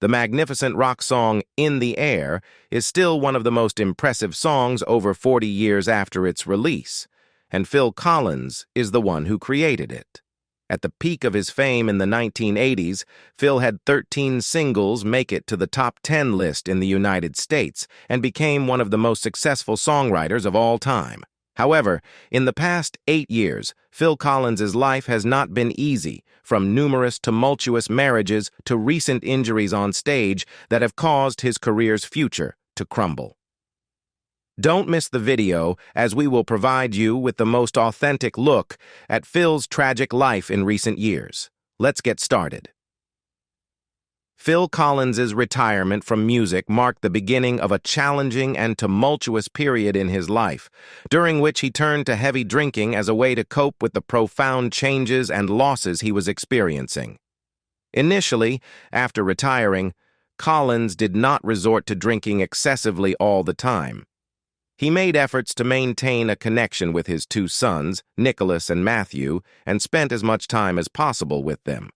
The magnificent rock song In the Air is still one of the most impressive songs over 40 years after its release, and Phil Collins is the one who created it. At the peak of his fame in the 1980s, Phil had 13 singles make it to the top 10 list in the United States and became one of the most successful songwriters of all time. However, in the past 8 years, Phil Collins's life has not been easy, from numerous tumultuous marriages to recent injuries on stage that have caused his career's future to crumble. Don't miss the video, as we will provide you with the most authentic look at Phil's tragic life in recent years. Let's get started. Phil Collins's retirement from music marked the beginning of a challenging and tumultuous period in his life, during which he turned to heavy drinking as a way to cope with the profound changes and losses he was experiencing. Initially, after retiring, Collins did not resort to drinking excessively all the time. He made efforts to maintain a connection with his two sons, Nicholas and Matthew, and spent as much time as possible with them.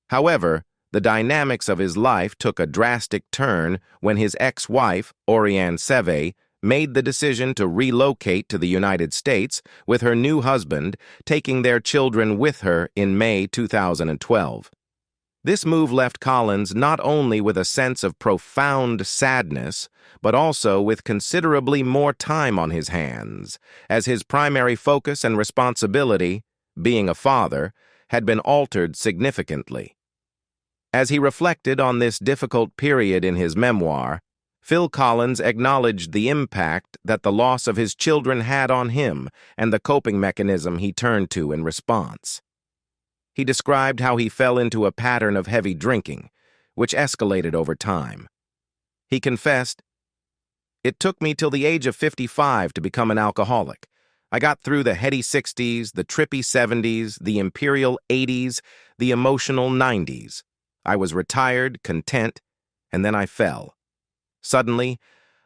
However, the dynamics of his life took a drastic turn when his ex-wife, Orianne Seve, made the decision to relocate to the United States with her new husband, taking their children with her in May 2012. This move left Collins not only with a sense of profound sadness, but also with considerably more time on his hands, as his primary focus and responsibility, being a father, had been altered significantly. As he reflected on this difficult period in his memoir, Phil Collins acknowledged the impact that the loss of his children had on him and the coping mechanism he turned to in response. He described how he fell into a pattern of heavy drinking, which escalated over time. He confessed, "It took me till the age of 55 to become an alcoholic. I got through the heady 60s, the trippy 70s, the imperial 80s, the emotional 90s. I was retired, content, and then I fell. Suddenly,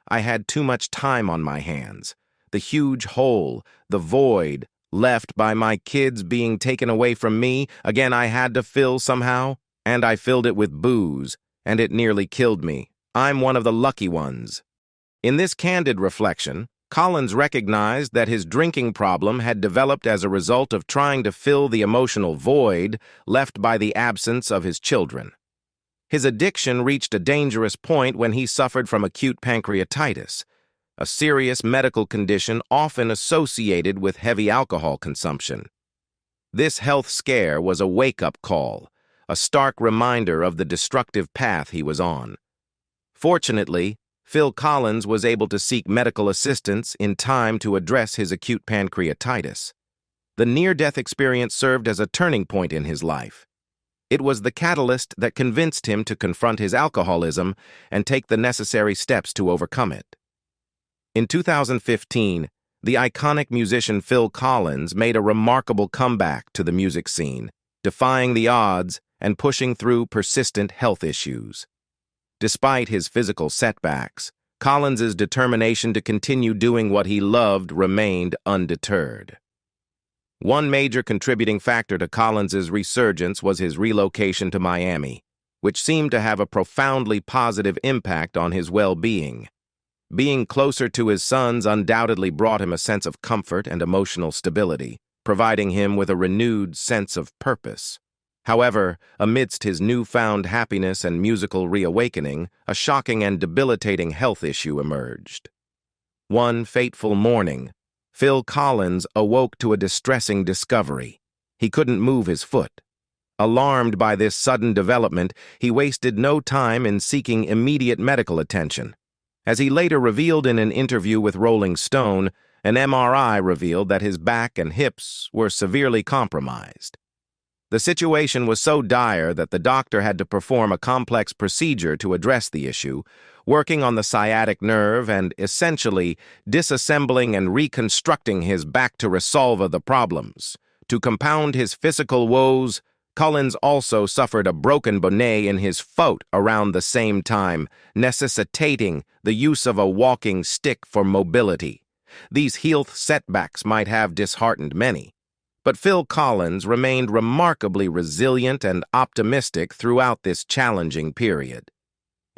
I had too much time on my hands. The huge hole, the void, left by my kids being taken away from me, again I had to fill somehow, and I filled it with booze, and it nearly killed me. I'm one of the lucky ones." In this candid reflection, Collins recognized that his drinking problem had developed as a result of trying to fill the emotional void left by the absence of his children. His addiction reached a dangerous point when he suffered from acute pancreatitis, a serious medical condition often associated with heavy alcohol consumption. This health scare was a wake-up call, a stark reminder of the destructive path he was on. Fortunately, Phil Collins was able to seek medical assistance in time to address his acute pancreatitis. The near-death experience served as a turning point in his life. It was the catalyst that convinced him to confront his alcoholism and take the necessary steps to overcome it. In 2015, the iconic musician Phil Collins made a remarkable comeback to the music scene, defying the odds and pushing through persistent health issues. Despite his physical setbacks, Collins's determination to continue doing what he loved remained undeterred. One major contributing factor to Collins's resurgence was his relocation to Miami, which seemed to have a profoundly positive impact on his well-being. Being closer to his sons undoubtedly brought him a sense of comfort and emotional stability, providing him with a renewed sense of purpose. However, amidst his newfound happiness and musical reawakening, a shocking and debilitating health issue emerged. One fateful morning, Phil Collins awoke to a distressing discovery. He couldn't move his foot. Alarmed by this sudden development, he wasted no time in seeking immediate medical attention. As he later revealed in an interview with Rolling Stone, an MRI revealed that his back and hips were severely compromised. The situation was so dire that the doctor had to perform a complex procedure to address the issue, working on the sciatic nerve and essentially disassembling and reconstructing his back to resolve the problems. To compound his physical woes, Collins also suffered a broken bone in his foot around the same time, necessitating the use of a walking stick for mobility. These health setbacks might have disheartened many, but Phil Collins remained remarkably resilient and optimistic throughout this challenging period.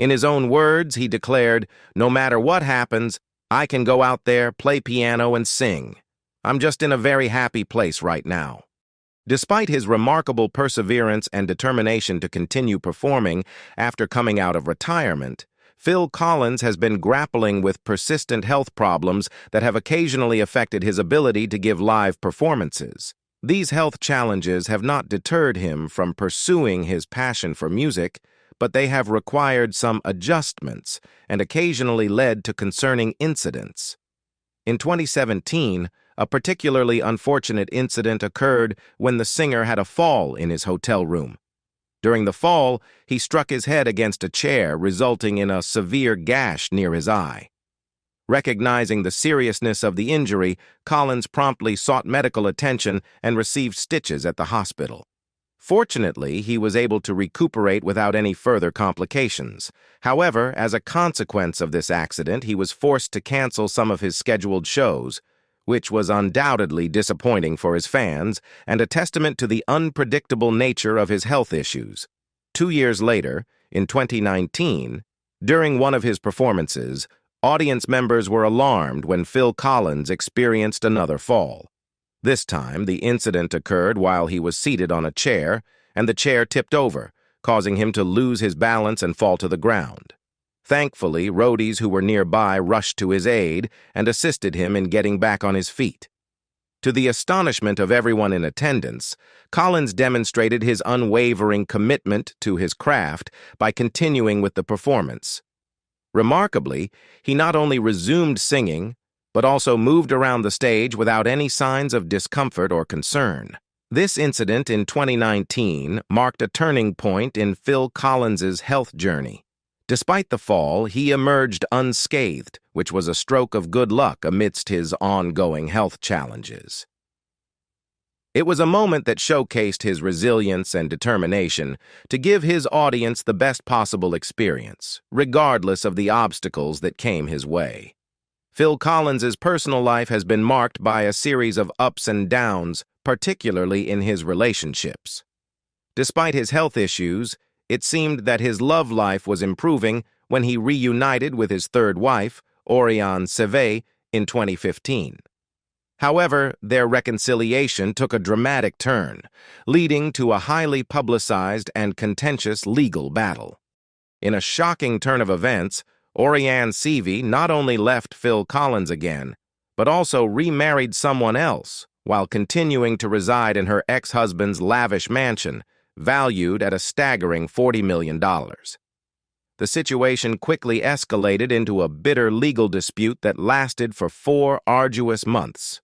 In his own words, he declared, "No matter what happens, I can go out there, play piano, and sing. I'm just in a very happy place right now." Despite his remarkable perseverance and determination to continue performing after coming out of retirement, Phil Collins has been grappling with persistent health problems that have occasionally affected his ability to give live performances. These health challenges have not deterred him from pursuing his passion for music, but they have required some adjustments and occasionally led to concerning incidents. In 2017, a particularly unfortunate incident occurred when the singer had a fall in his hotel room. During the fall, he struck his head against a chair, resulting in a severe gash near his eye. Recognizing the seriousness of the injury, Collins promptly sought medical attention and received stitches at the hospital. Fortunately, he was able to recuperate without any further complications. However, as a consequence of this accident, he was forced to cancel some of his scheduled shows, which was undoubtedly disappointing for his fans and a testament to the unpredictable nature of his health issues. 2 years later, in 2019, during one of his performances, audience members were alarmed when Phil Collins experienced another fall. This time, the incident occurred while he was seated on a chair, and the chair tipped over, causing him to lose his balance and fall to the ground. Thankfully, roadies who were nearby rushed to his aid and assisted him in getting back on his feet. To the astonishment of everyone in attendance, Collins demonstrated his unwavering commitment to his craft by continuing with the performance. Remarkably, he not only resumed singing, but also moved around the stage without any signs of discomfort or concern. This incident in 2019 marked a turning point in Phil Collins's health journey. Despite the fall, he emerged unscathed, which was a stroke of good luck amidst his ongoing health challenges. It was a moment that showcased his resilience and determination to give his audience the best possible experience, regardless of the obstacles that came his way. Phil Collins's personal life has been marked by a series of ups and downs, particularly in his relationships. Despite his health issues, it seemed that his love life was improving when he reunited with his third wife, Oriane Seve, in 2015. However, their reconciliation took a dramatic turn, leading to a highly publicized and contentious legal battle. In a shocking turn of events, Oriane Seve not only left Phil Collins again, but also remarried someone else while continuing to reside in her ex-husband's lavish mansion, valued at a staggering $40 million. The situation quickly escalated into a bitter legal dispute that lasted for 4 arduous months.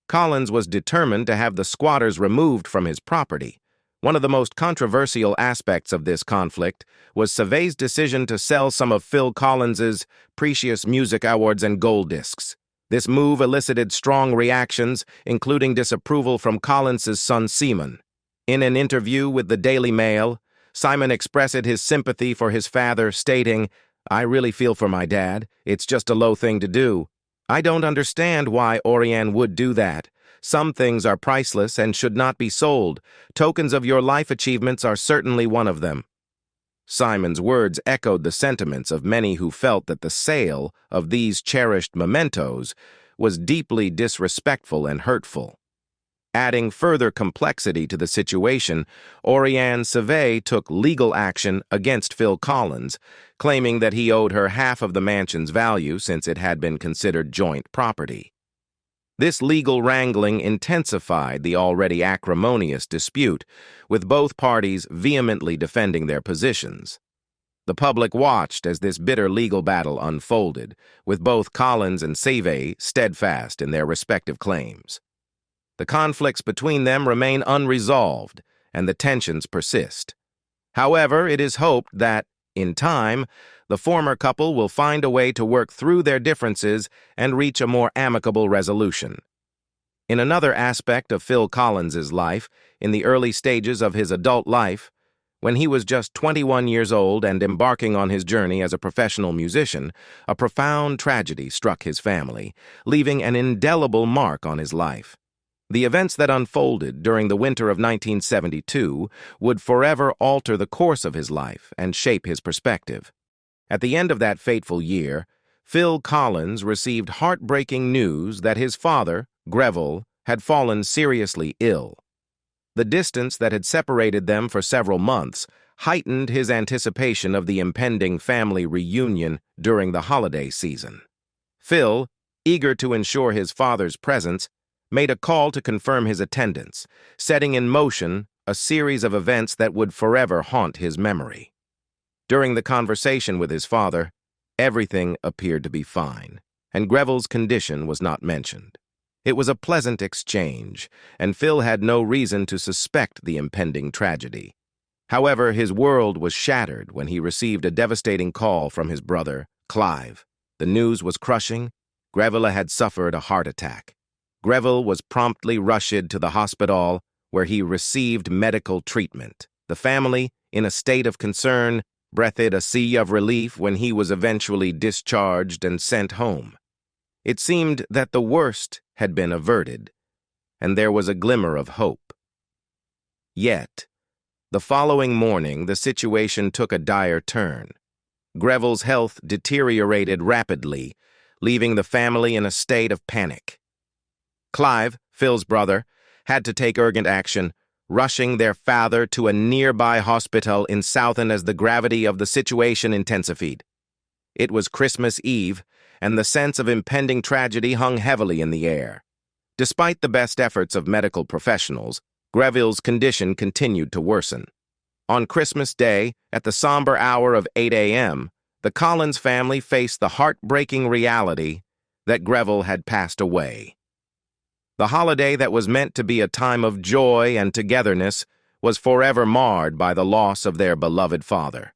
Collins was determined to have the squatters removed from his property. One of the most controversial aspects of this conflict was Seve's decision to sell some of Phil Collins's precious music awards and gold discs. This move elicited strong reactions, including disapproval from Collins's son Simon. In an interview with the Daily Mail, Simon expressed his sympathy for his father, stating, "I really feel for my dad. It's just a low thing to do. I don't understand why Oriane would do that. Some things are priceless and should not be sold. Tokens of your life achievements are certainly one of them." Simon's words echoed the sentiments of many who felt that the sale of these cherished mementos was deeply disrespectful and hurtful. Adding further complexity to the situation, Oriane Seve took legal action against Phil Collins, claiming that he owed her half of the mansion's value since it had been considered joint property. This legal wrangling intensified the already acrimonious dispute, with both parties vehemently defending their positions. The public watched as this bitter legal battle unfolded, with both Collins and Seve steadfast in their respective claims. The conflicts between them remain unresolved, and the tensions persist. However, it is hoped that, in time, the former couple will find a way to work through their differences and reach a more amicable resolution. In another aspect of Phil Collins's life, in the early stages of his adult life, when he was just 21 years old and embarking on his journey as a professional musician, a profound tragedy struck his family, leaving an indelible mark on his life. The events that unfolded during the winter of 1972 would forever alter the course of his life and shape his perspective. At the end of that fateful year, Phil Collins received heartbreaking news that his father, Greville, had fallen seriously ill. The distance that had separated them for several months heightened his anticipation of the impending family reunion during the holiday season. Phil, eager to ensure his father's presence, made a call to confirm his attendance, setting in motion a series of events that would forever haunt his memory. During the conversation with his father, everything appeared to be fine, and Greville's condition was not mentioned. It was a pleasant exchange, and Phil had no reason to suspect the impending tragedy. However, his world was shattered when he received a devastating call from his brother, Clive. The news was crushing. Greville had suffered a heart attack. Greville was promptly rushed to the hospital, where he received medical treatment. The family, in a state of concern, breathed a sigh of relief when he was eventually discharged and sent home. It seemed that the worst had been averted, and there was a glimmer of hope. Yet, the following morning, the situation took a dire turn. Greville's health deteriorated rapidly, leaving the family in a state of panic. Clive, Phil's brother, had to take urgent action, rushing their father to a nearby hospital in Southend as the gravity of the situation intensified. It was Christmas Eve, and the sense of impending tragedy hung heavily in the air. Despite the best efforts of medical professionals, Greville's condition continued to worsen. On Christmas Day, at the somber hour of 8 a.m., the Collins family faced the heartbreaking reality that Greville had passed away. The holiday that was meant to be a time of joy and togetherness was forever marred by the loss of their beloved father.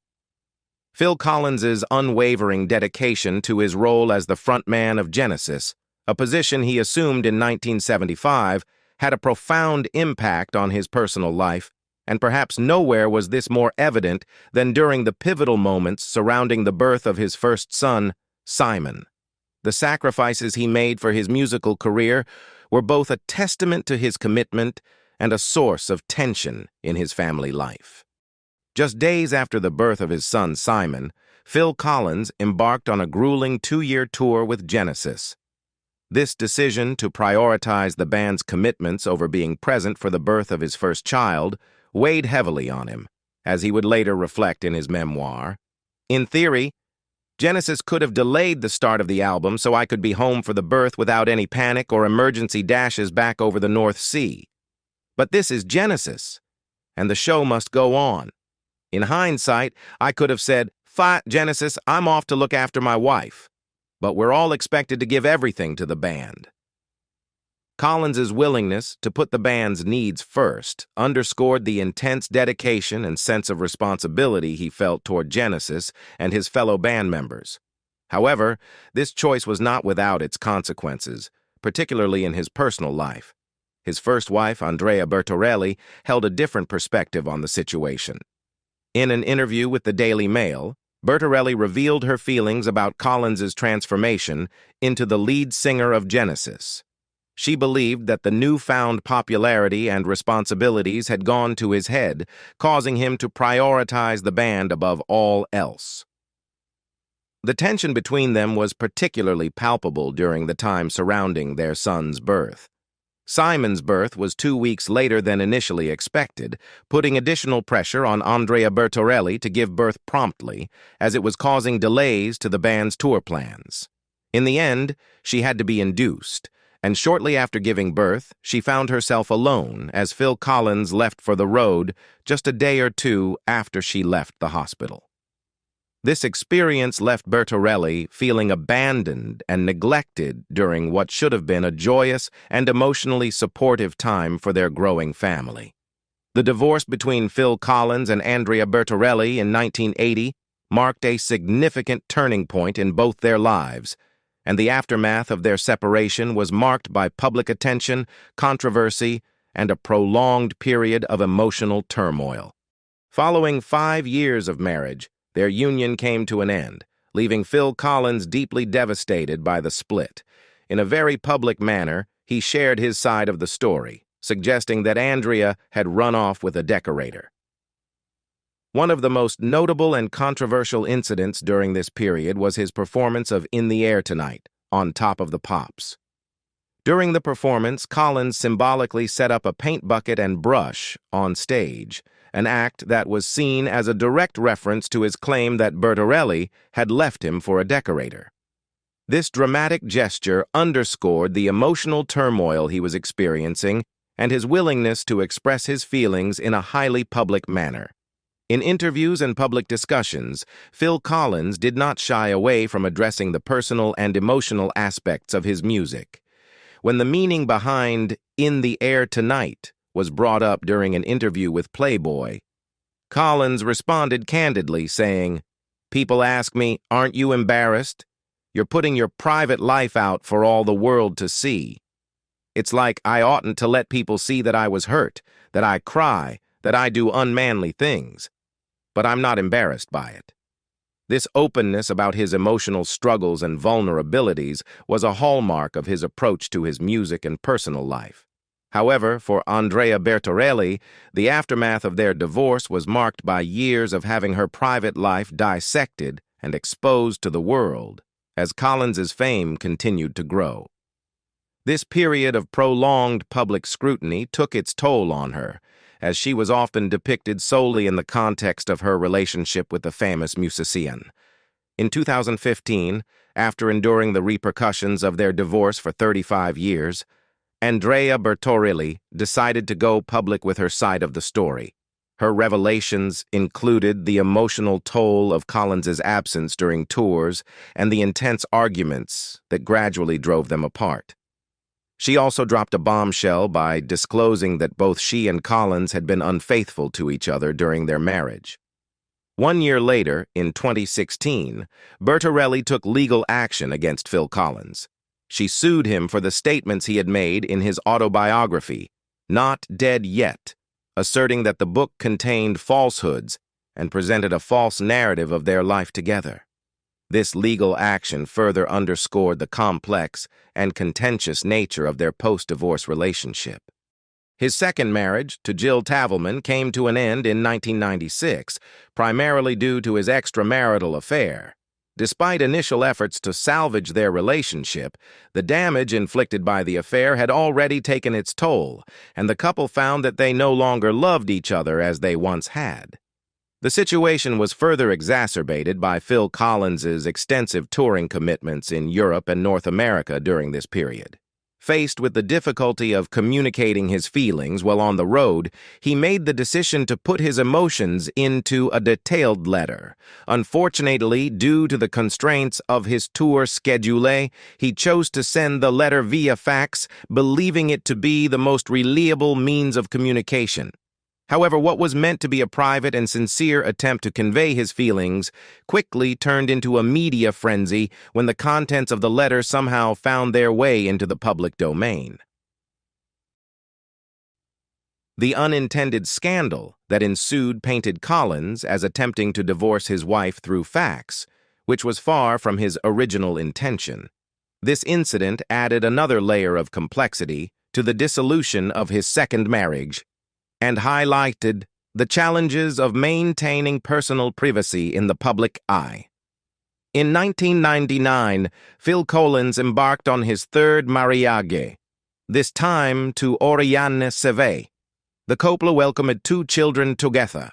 Phil Collins's unwavering dedication to his role as the frontman of Genesis, a position he assumed in 1975, had a profound impact on his personal life, and perhaps nowhere was this more evident than during the pivotal moments surrounding the birth of his first son, Simon. The sacrifices he made for his musical career were both a testament to his commitment and a source of tension in his family life. Just days after the birth of his son, Simon, Phil Collins embarked on a grueling 2-year tour with Genesis. This decision to prioritize the band's commitments over being present for the birth of his first child weighed heavily on him, as he would later reflect in his memoir. In theory, Genesis could have delayed the start of the album so I could be home for the birth without any panic or emergency dashes back over the North Sea. But this is Genesis, and the show must go on. In hindsight, I could have said, "Fight, Genesis, I'm off to look after my wife." But we're all expected to give everything to the band. Collins's willingness to put the band's needs first underscored the intense dedication and sense of responsibility he felt toward Genesis and his fellow band members. However, this choice was not without its consequences, particularly in his personal life. His first wife, Andrea Bertorelli, held a different perspective on the situation. In an interview with the Daily Mail, Bertorelli revealed her feelings about Collins's transformation into the lead singer of Genesis. She believed that the newfound popularity and responsibilities had gone to his head, causing him to prioritize the band above all else. The tension between them was particularly palpable during the time surrounding their son's birth. Simon's birth was 2 weeks later than initially expected, putting additional pressure on Andrea Bertorelli to give birth promptly, as it was causing delays to the band's tour plans. In the end, she had to be induced, and shortly after giving birth, she found herself alone as Phil Collins left for the road just a day or two after she left the hospital. This experience left Bertorelli feeling abandoned and neglected during what should have been a joyous and emotionally supportive time for their growing family. The divorce between Phil Collins and Andrea Bertorelli in 1980 marked a significant turning point in both their lives, and the aftermath of their separation was marked by public attention, controversy, and a prolonged period of emotional turmoil. Following 5 years of marriage, their union came to an end, leaving Phil Collins deeply devastated by the split. In a very public manner, he shared his side of the story, suggesting that Andrea had run off with a decorator. One of the most notable and controversial incidents during this period was his performance of In the Air Tonight, on Top of the Pops. During the performance, Collins symbolically set up a paint bucket and brush on stage, an act that was seen as a direct reference to his claim that Bertorelli had left him for a decorator. This dramatic gesture underscored the emotional turmoil he was experiencing and his willingness to express his feelings in a highly public manner. In interviews and public discussions, Phil Collins did not shy away from addressing the personal and emotional aspects of his music. When the meaning behind In the Air Tonight was brought up during an interview with Playboy, Collins responded candidly, saying, "People ask me, aren't you embarrassed? You're putting your private life out for all the world to see. It's like I oughtn't to let people see that I was hurt, that I cry, that I do unmanly things. But I'm not embarrassed by it." This openness about his emotional struggles and vulnerabilities was a hallmark of his approach to his music and personal life. However, for Andrea Bertorelli, the aftermath of their divorce was marked by years of having her private life dissected and exposed to the world, as Collins's fame continued to grow. This period of prolonged public scrutiny took its toll on her, as she was often depicted solely in the context of her relationship with the famous musician. In 2015, after enduring the repercussions of their divorce for 35 years, Andrea Bertorelli decided to go public with her side of the story. Her revelations included the emotional toll of Collins's absence during tours and the intense arguments that gradually drove them apart. She also dropped a bombshell by disclosing that both she and Collins had been unfaithful to each other during their marriage. 1 year later, in 2016, Bertorelli took legal action against Phil Collins. She sued him for the statements he had made in his autobiography, Not Dead Yet, asserting that the book contained falsehoods and presented a false narrative of their life together. This legal action further underscored the complex and contentious nature of their post-divorce relationship. His second marriage, to Jill Tavelman, came to an end in 1996, primarily due to his extramarital affair. Despite initial efforts to salvage their relationship, the damage inflicted by the affair had already taken its toll, and the couple found that they no longer loved each other as they once had. The situation was further exacerbated by Phil Collins's extensive touring commitments in Europe and North America during this period. Faced with the difficulty of communicating his feelings while on the road, he made the decision to put his emotions into a detailed letter. Unfortunately, due to the constraints of his tour schedule, he chose to send the letter via fax, believing it to be the most reliable means of communication. However, what was meant to be a private and sincere attempt to convey his feelings quickly turned into a media frenzy when the contents of the letter somehow found their way into the public domain. The unintended scandal that ensued painted Collins as attempting to divorce his wife through fax, which was far from his original intention. This incident added another layer of complexity to the dissolution of his second marriage, and highlighted the challenges of maintaining personal privacy in the public eye. In 1999, Phil Collins embarked on his third mariage, this time to Oriane Seve. The couple welcomed 2 children together.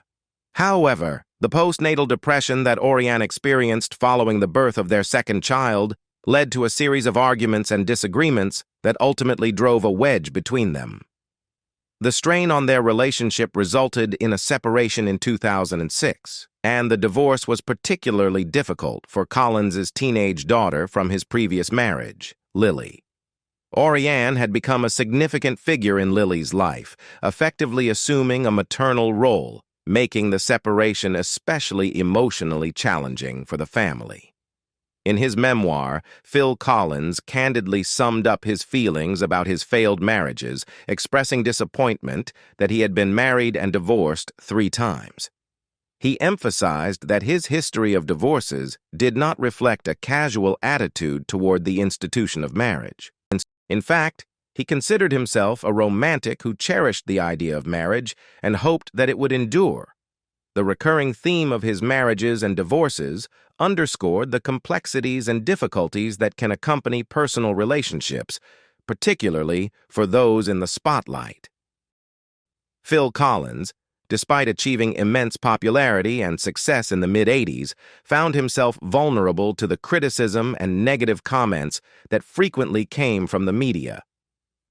However, the postnatal depression that Oriane experienced following the birth of their second child led to a series of arguments and disagreements that ultimately drove a wedge between them. The strain on their relationship resulted in a separation in 2006, and the divorce was particularly difficult for Collins's teenage daughter from his previous marriage, Lily. Oriane had become a significant figure in Lily's life, effectively assuming a maternal role, making the separation especially emotionally challenging for the family. In his memoir, Phil Collins candidly summed up his feelings about his failed marriages, expressing disappointment that he had been married and divorced 3 times. He emphasized that his history of divorces did not reflect a casual attitude toward the institution of marriage. In fact, he considered himself a romantic who cherished the idea of marriage and hoped that it would endure. The recurring theme of his marriages and divorces underscored the complexities and difficulties that can accompany personal relationships, particularly for those in the spotlight. Phil Collins, despite achieving immense popularity and success in the mid-'80s, found himself vulnerable to the criticism and negative comments that frequently came from the media.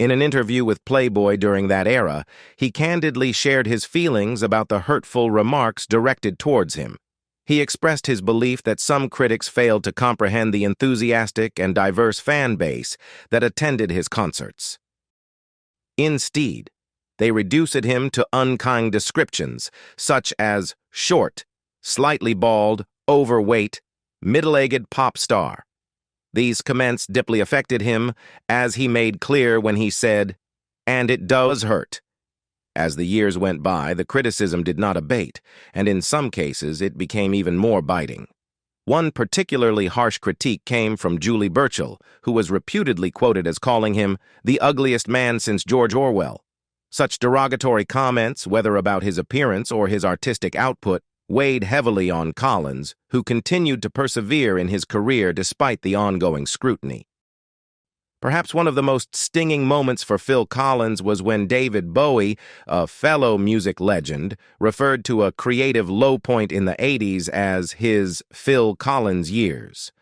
In an interview with Playboy during that era, he candidly shared his feelings about the hurtful remarks directed towards him. He expressed his belief that some critics failed to comprehend the enthusiastic and diverse fan base that attended his concerts. Instead, they reduced him to unkind descriptions, such as short, slightly bald, overweight, middle-aged pop star. These comments deeply affected him, as he made clear when he said, "And it does hurt." As the years went by, the criticism did not abate, and in some cases it became even more biting. One particularly harsh critique came from Julie Burchill, who was reputedly quoted as calling him the ugliest man since George Orwell. Such derogatory comments, whether about his appearance or his artistic output, weighed heavily on Collins, who continued to persevere in his career despite the ongoing scrutiny. Perhaps one of the most stinging moments for Phil Collins was when David Bowie, a fellow music legend, referred to a creative low point in the '80s as his Phil Collins years.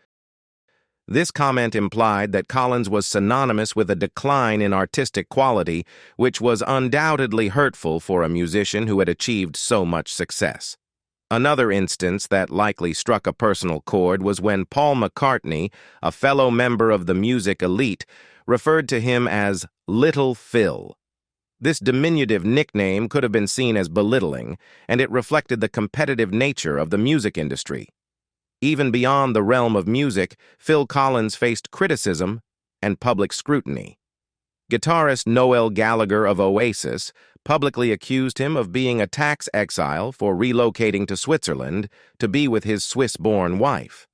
This comment implied that Collins was synonymous with a decline in artistic quality, which was undoubtedly hurtful for a musician who had achieved so much success. Another instance that likely struck a personal chord was when Paul McCartney, a fellow member of the music elite, referred to him as Little Phil. This diminutive nickname could have been seen as belittling, and it reflected the competitive nature of the music industry. Even beyond the realm of music, Phil Collins faced criticism and public scrutiny. Guitarist Noel Gallagher of Oasis publicly accused him of being a tax exile for relocating to Switzerland to be with his Swiss-born wife.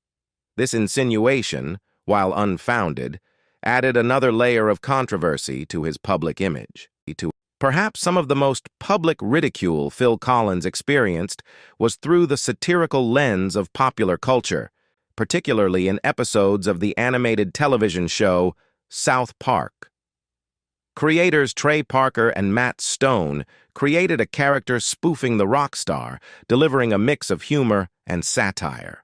This insinuation, while unfounded, added another layer of controversy to his public image. Perhaps some of the most public ridicule Phil Collins experienced was through the satirical lens of popular culture, particularly in episodes of the animated television show South Park. Creators Trey Parker and Matt Stone created a character spoofing the rock star, delivering a mix of humor and satire.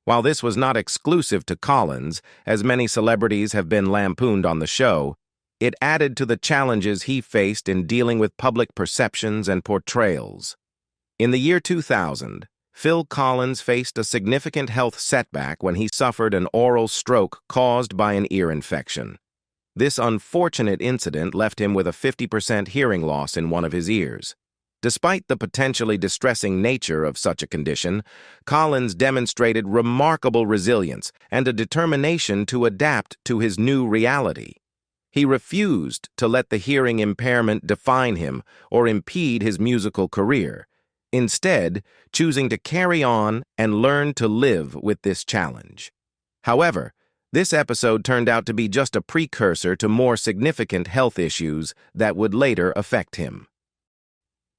While this was not exclusive to Collins, as many celebrities have been lampooned on the show, it added to the challenges he faced in dealing with public perceptions and portrayals. In the year 2000, Phil Collins faced a significant health setback when he suffered an oral stroke caused by an ear infection. This unfortunate incident left him with a 50% hearing loss in one of his ears. Despite the potentially distressing nature of such a condition, Collins demonstrated remarkable resilience and a determination to adapt to his new reality. He refused to let the hearing impairment define him or impede his musical career, instead choosing to carry on and learn to live with this challenge. However, this episode turned out to be just a precursor to more significant health issues that would later affect him.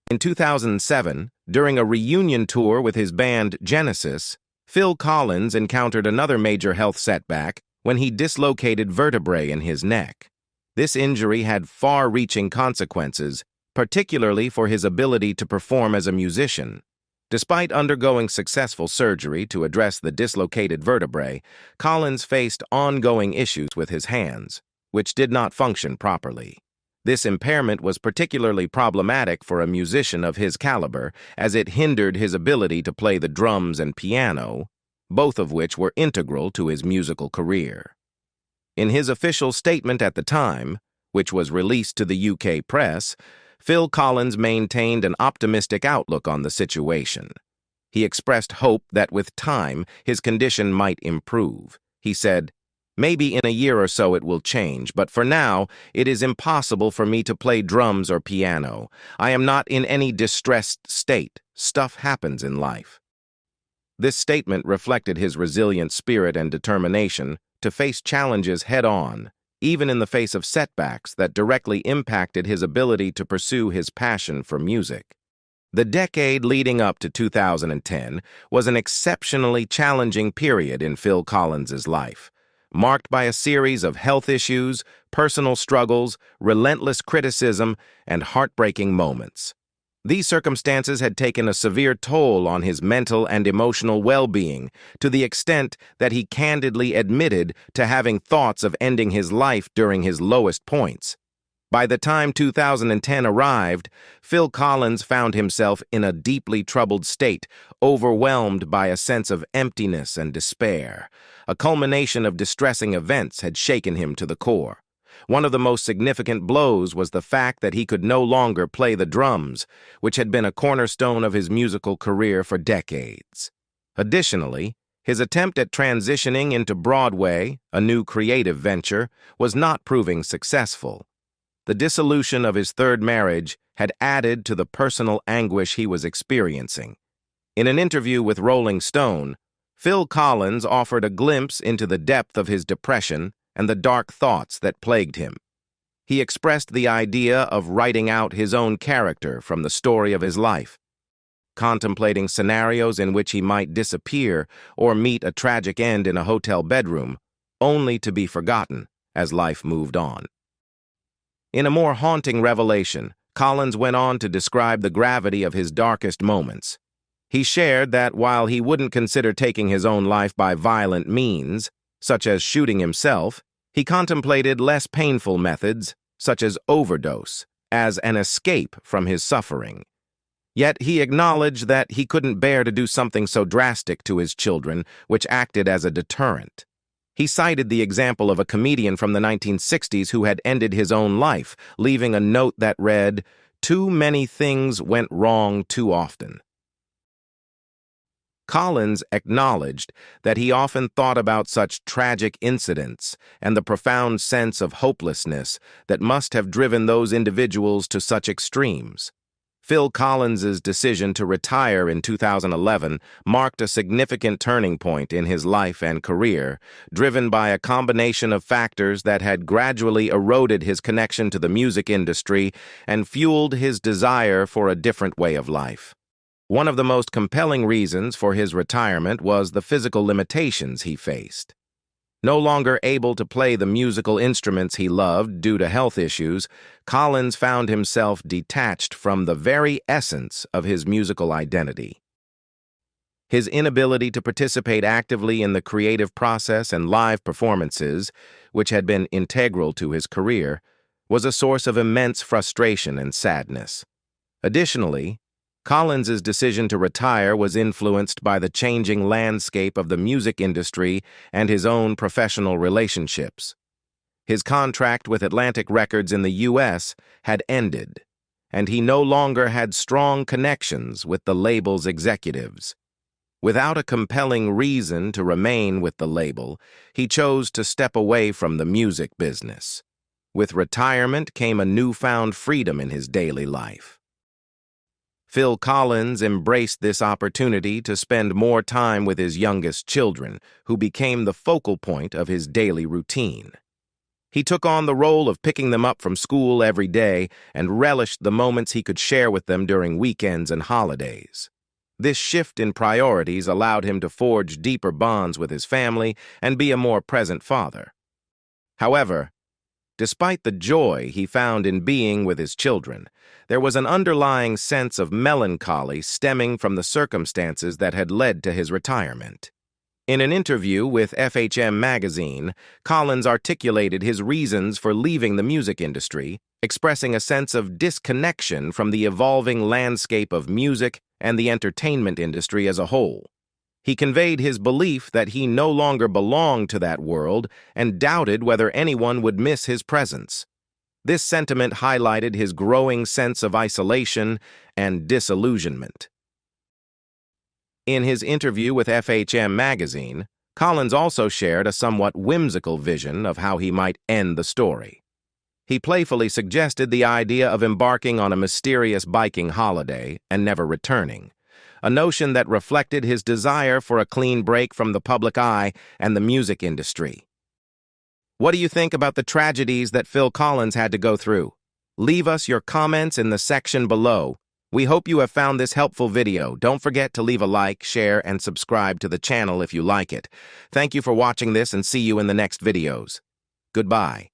In 2007, during a reunion tour with his band Genesis, Phil Collins encountered another major health setback when he dislocated vertebrae in his neck. This injury had far-reaching consequences, particularly for his ability to perform as a musician. Despite undergoing successful surgery to address the dislocated vertebrae, Collins faced ongoing issues with his hands, which did not function properly. This impairment was particularly problematic for a musician of his caliber, as it hindered his ability to play the drums and piano, both of which were integral to his musical career. In his official statement at the time, which was released to the UK press, Phil Collins maintained an optimistic outlook on the situation. He expressed hope that with time, his condition might improve. He said, "Maybe in a year or so it will change, but for now, it is impossible for me to play drums or piano. I am not in any distressed state. Stuff happens in life." This statement reflected his resilient spirit and determination to face challenges head-on, even in the face of setbacks that directly impacted his ability to pursue his passion for music. The decade leading up to 2010 was an exceptionally challenging period in Phil Collins's life, marked by a series of health issues, personal struggles, relentless criticism, and heartbreaking moments. These circumstances had taken a severe toll on his mental and emotional well-being, to the extent that he candidly admitted to having thoughts of ending his life during his lowest points. By the time 2010 arrived, Phil Collins found himself in a deeply troubled state, overwhelmed by a sense of emptiness and despair. A culmination of distressing events had shaken him to the core. One of the most significant blows was the fact that he could no longer play the drums, which had been a cornerstone of his musical career for decades. Additionally, his attempt at transitioning into Broadway, a new creative venture, was not proving successful. The dissolution of his third marriage had added to the personal anguish he was experiencing. In an interview with Rolling Stone, Phil Collins offered a glimpse into the depth of his depression and the dark thoughts that plagued him. He expressed the idea of writing out his own character from the story of his life, contemplating scenarios in which he might disappear or meet a tragic end in a hotel bedroom, only to be forgotten as life moved on. In a more haunting revelation, Collins went on to describe the gravity of his darkest moments. He shared that while he wouldn't consider taking his own life by violent means, such as shooting himself, he contemplated less painful methods, such as overdose, as an escape from his suffering. Yet he acknowledged that he couldn't bear to do something so drastic to his children, which acted as a deterrent. He cited the example of a comedian from the 1960s who had ended his own life, leaving a note that read, "Too many things went wrong too often." Collins acknowledged that he often thought about such tragic incidents and the profound sense of hopelessness that must have driven those individuals to such extremes. Phil Collins's decision to retire in 2011 marked a significant turning point in his life and career, driven by a combination of factors that had gradually eroded his connection to the music industry and fueled his desire for a different way of life. One of the most compelling reasons for his retirement was the physical limitations he faced. No longer able to play the musical instruments he loved due to health issues, Collins found himself detached from the very essence of his musical identity. His inability to participate actively in the creative process and live performances, which had been integral to his career, was a source of immense frustration and sadness. Additionally, Collins's decision to retire was influenced by the changing landscape of the music industry and his own professional relationships. His contract with Atlantic Records in the U.S. had ended, and he no longer had strong connections with the label's executives. Without a compelling reason to remain with the label, he chose to step away from the music business. With retirement came a newfound freedom in his daily life. Phil Collins embraced this opportunity to spend more time with his youngest children, who became the focal point of his daily routine. He took on the role of picking them up from school every day and relished the moments he could share with them during weekends and holidays. This shift in priorities allowed him to forge deeper bonds with his family and be a more present father. However, despite the joy he found in being with his children, there was an underlying sense of melancholy stemming from the circumstances that had led to his retirement. In an interview with FHM magazine, Collins articulated his reasons for leaving the music industry, expressing a sense of disconnection from the evolving landscape of music and the entertainment industry as a whole. He conveyed his belief that he no longer belonged to that world and doubted whether anyone would miss his presence. This sentiment highlighted his growing sense of isolation and disillusionment. In his interview with FHM magazine, Collins also shared a somewhat whimsical vision of how he might end the story. He playfully suggested the idea of embarking on a mysterious biking holiday and never returning, a notion that reflected his desire for a clean break from the public eye and the music industry. What do you think about the tragedies that Phil Collins had to go through? Leave us your comments in the section below. We hope you have found this helpful video. Don't forget to leave a like, share, and subscribe to the channel if you like it. Thank you for watching this and see you in the next videos. Goodbye.